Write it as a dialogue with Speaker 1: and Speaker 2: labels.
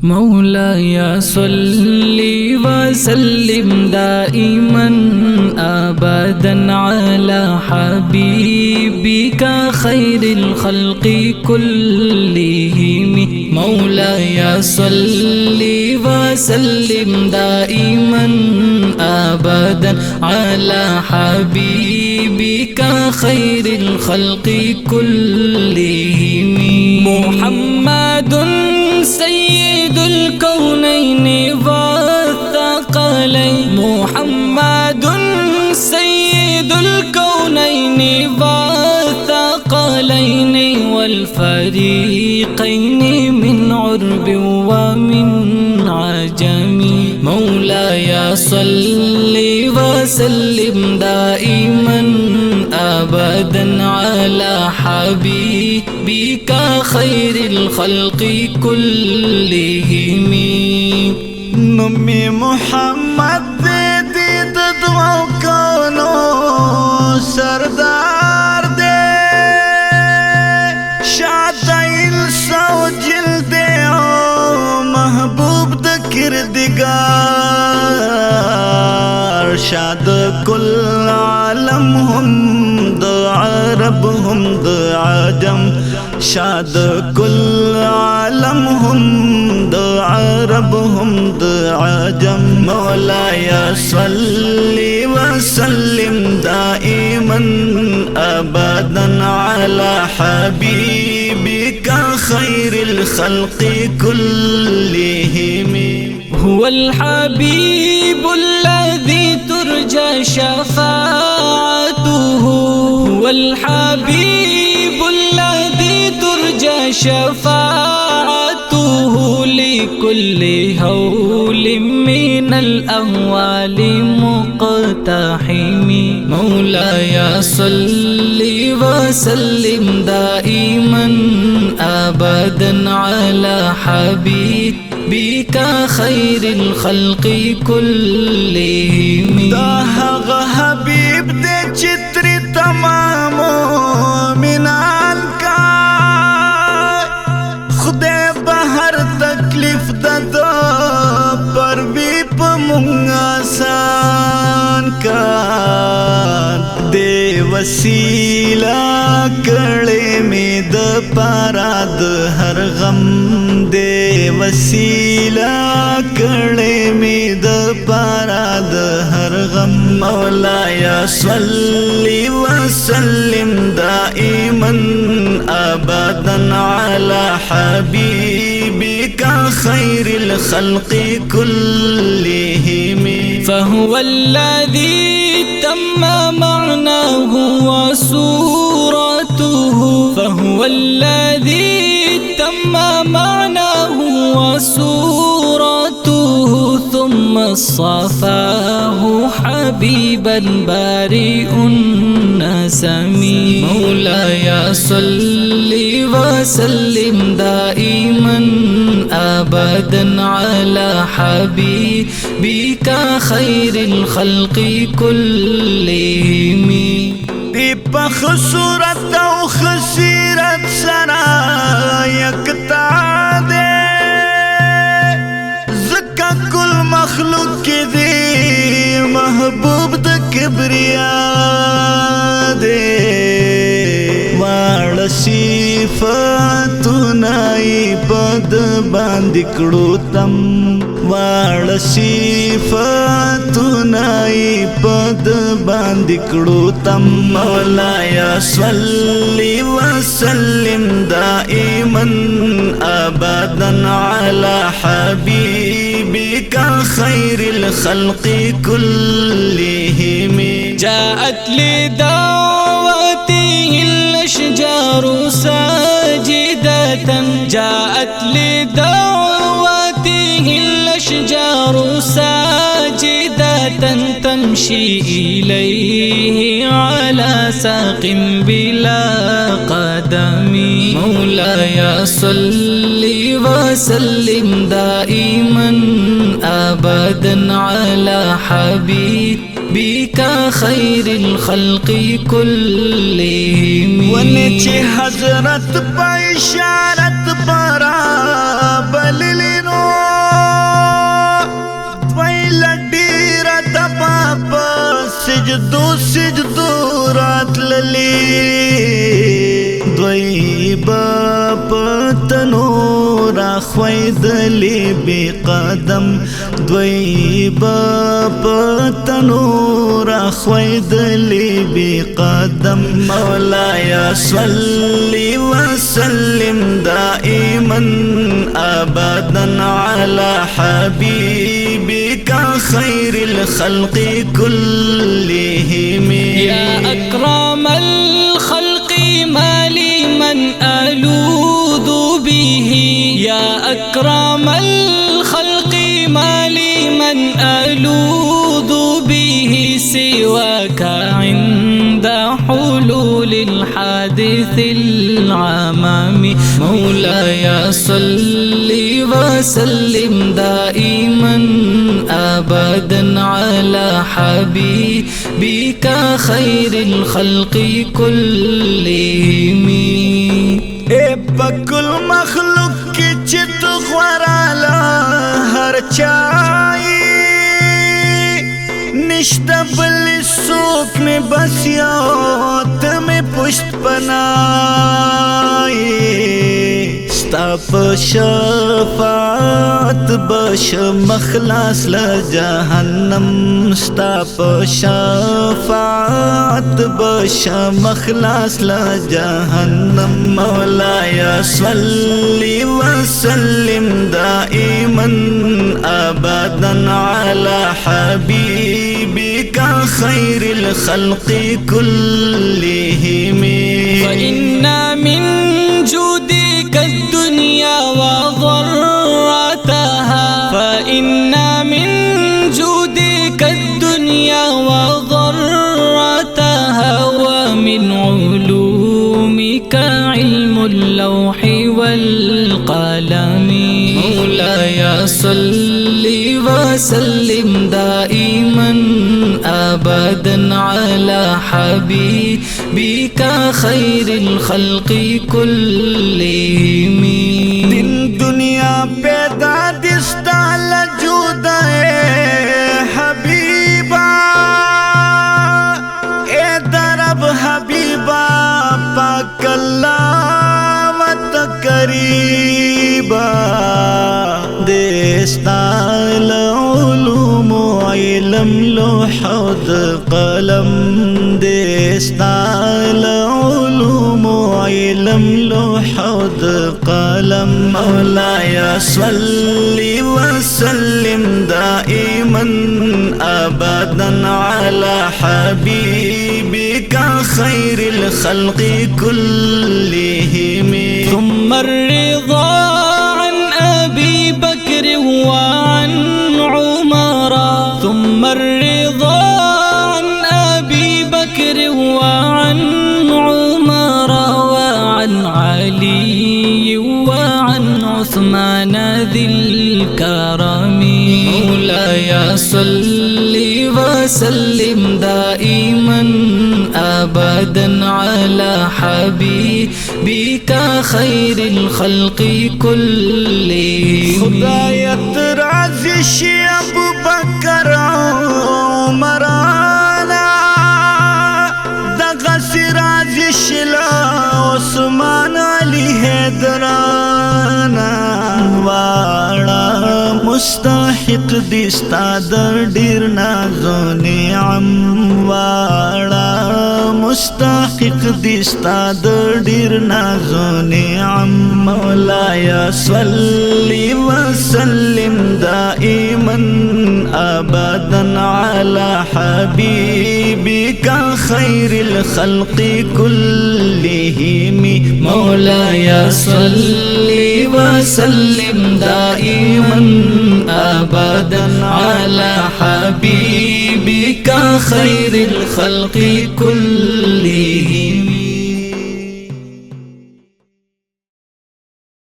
Speaker 1: مولاي صل وسلم دائما أبدا على حبيبك خير الخلق كلهم. مولاي صل وسلم دائما أبدا على حبيبك خير الخلق كلهم. محمد سيد الكونين والثقلين، محمد سيد الكونين والثقلين والفريقين من عرب ومن عجم. مولاي صل وسلم دائما أبدا على حبيبك خير الخلق كلهم.
Speaker 2: نمي محمد دي تدعو كونو سردار دے شادائل سو جلدے محبوب دا کردگار. شاد کل عالم ہم دا عرب ہم دا عجم، شاد کل عالم ہم دا عرب ہم دا عجم. مولاي صل وسلم دائما أبدا على حبيبك خير الخلق كلهم.
Speaker 1: هو الحبيب الذي ترجى شفاعته، هو الحبيب الذي ترجى شفاعته لكل هول من الأهوال مقتحم. مولاي صل وسلم دائما أبدا على حبيبك خير الخلق كلهم.
Speaker 2: دا هغه حبیب دے چتری تمام مومنان کا خدای بہر تکلیف دا پر بھی پمونگ آسان کا. دے وسیلہ کڑے میں دا پاراد ہر غم، دے وسیلہ کڑے میں دا پاراد ہر غم. مولاي صل وسلم دائما أبدا على حبيبك خير الخلق كلهم.
Speaker 1: فهو الذي تم معناه وصورته، فهو الذي تم معناه وصورته ثم صفاه حبيبا بارئ النسم. مولاي صل وسلم دائما أبدا على حبيبك خير الخلق كلهم.
Speaker 2: دی پخ صورت او خسیرت سرا یکتا دے زکا کل مخلوق کی دی محبوب دا کبریا دے. واڑ صفتنائی پد باندکڑو تم، واڑ صفتنائی پد باندکڑو تم. مولاي صل وسلم دائما أبدا على حبيبك خير الخلق كلهم.
Speaker 1: جاءت لدعوته الأشجار ساجدة، جاءت لدعوته الأشجار ساجدة تمشي إليه على ساق بلا قدم. مولاي صل وسلم دائما أبدا على حبيبك خير الخلق كلهم.
Speaker 2: ونچه حضرت با اشارت برا بللنو خویدلی بی قدم دوی با پتنور خویدلی بی قدم مولاي صلي وسلم دائما أبدا على حبيبك خير الخلق كلهم
Speaker 1: يا أكرم الخلق ما لي من ألوذ به يا أكرم الخلق ما لي من ألوذ به سواك عند حلول الحادث العمام مولاي صل وسلم دائما أبدا على حبيبك خير الخلق كلهم
Speaker 2: بكل مخلوق کی چت غورالا هر چای نشتا بل سوک میں بس یو تمہیں پشت پنائی ستا پا شفاعت بش مخلاص لجہنم ستا پا شفاعت بش مخلاص لجہنم مولاي صلي وسلم دائما أبدا على حبيبك خير الخلق كلهم
Speaker 1: فإن من جودك الدنيا وضرتها فإن من جودك الدنيا وضرتها ومن علومك علم اللوح والقلم مولاي صل وسلم دائما أبدا على حبيبك خير الخلق كلهم
Speaker 2: دن دنیا پیدا دستا لجودا حبیبا اے درب حبیبا پاک اللہ مت قریبا دستا علوم علم لوح قلم دستا علوم علم لوح قلم مولاي صلي وسلم دائما أبدا على حبيبك خير الخلق كلهم
Speaker 1: ثم الرضا عن أبي بكر وعن عمر ثم الرضا عن أبي بكر وعن عمر وعن علي وعن عثمان ذي الكرم مولاي صل وسلم دائما أبدا على حبيبك خير الخلق كلهم
Speaker 2: خدایت راضی شی ابو بکر عمرانا دغس راضی شلا عثمان علی حیدرانا واړه مستحق دستا در ډیر نازو نعم واړه مستحق دستا در ډیر نازو نعم مولاي صلي وسلم دائما أبدا على حبيبك خير الخلق كلهم
Speaker 1: مولاي صل وسلم دائما أبدا على حبيبك خير الخلق كلهم